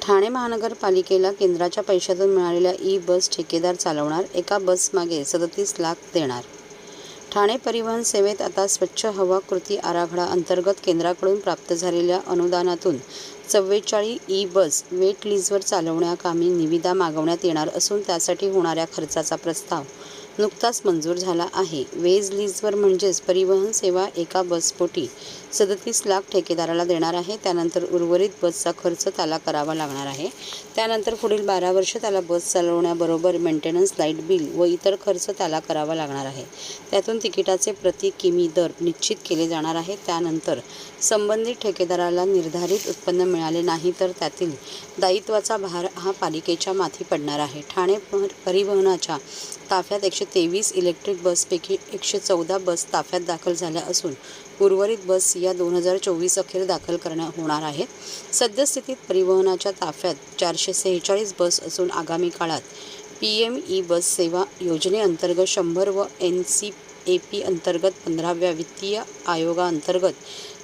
ठाणे महानगरपालिकेला केंद्राच्या पैशातून मिळालेल्या ई-बस ठेकेदार चालवणार, एका बसमागे 37 लाख देणार. ठाणे परिवहन सेवेत आता स्वच्छ हवा कृती आराखडा अंतर्गत केंद्राकडून प्राप्त झालेल्या अनुदानातून 44 ई-बस वेट लीजवर चालवण्याकामी निविदा मागवण्यात येणार असून त्यासाठी होणाऱ्या खर्चाचा प्रस्ताव नुकताच मंजूर झाला आहे. वेज लीजवर म्हणजेच परिवहन सेवा एका बसपोटी 37 लाख ठेकेदाराला देणार आहे. त्यानंतर उर्वरित बसचा खर्च त्याला करावा लागणार आहे. त्यानंतर पुढील 12 वर्ष त्याला बस चालवण्याबरोबर मेंटेनन्स, लाईट बिल व इतर खर्च त्याला करावा लागणार आहे. त्यातून तिकिटाचे प्रति किमी दर निश्चित केले जाणार आहे. त्यानंतर संबंधित ठेकेदाराला निर्धारित उत्पन्न मिळाले नाही तर त्यातील दायित्वाचा भार हा पालिकेच्या माथी पडणार आहे. ठाणे परिवहनाच्या ताफ्यात 123 इलेक्ट्रिक बसपैकी 114 बस ताफ्यात दाखल झाल्या असून उर्वरित बस या 2024 अखेर दाखल होणार आहेत. सद्यस्थितीत परिवहनाच्या ताफ्यात 446 बस असून आगामी काळात PM ई-बस सेवा योजनेअंतर्गत 100 व NCAP अंतर्गत 15व्या वित्तीय आयोगाअंतर्गत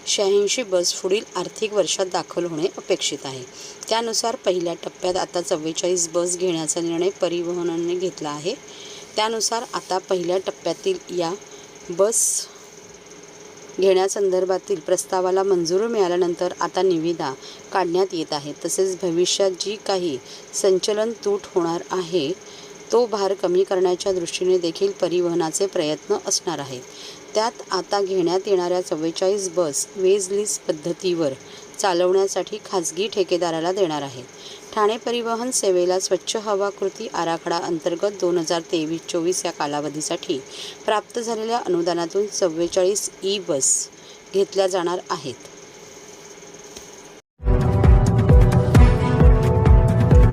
86 बस पुढील आर्थिक वर्षात दाखल होणे अपेक्षित आहे. त्यानुसार पहिल्या टप्प्यात आता 44 बस घेण्याचा निर्णय परिवहनाने घेतला आहे. त्यानुसार आता पहिल्या टप्प्यातील या बस घेण्यासंदर्भातील प्रस्तावाला मंजुरी मिळाल्यानंतर आता निविदा काढण्यात येत आहेत. तसेच भविष्यात जी काही संचलन तूट होणार आहे तो भार कमी करण्याच्या दृष्टीने देखील परिवहनाचे प्रयत्न असणार आहेत. त्यात आता घेण्यात येणाऱ्या 44 बस वेज लीज पद्धतीवर चालवण्यासाठी खाजगी ठेकेदाराला देणार आहेत. ठाणे परिवहन सेवेला स्वच्छ हवा कृती आराखडा अंतर्गत 2023-24 या कालावधीसाठी प्राप्त झालेल्या अनुदानातून 44 ई-बस घेतल्या जाणार आहेत.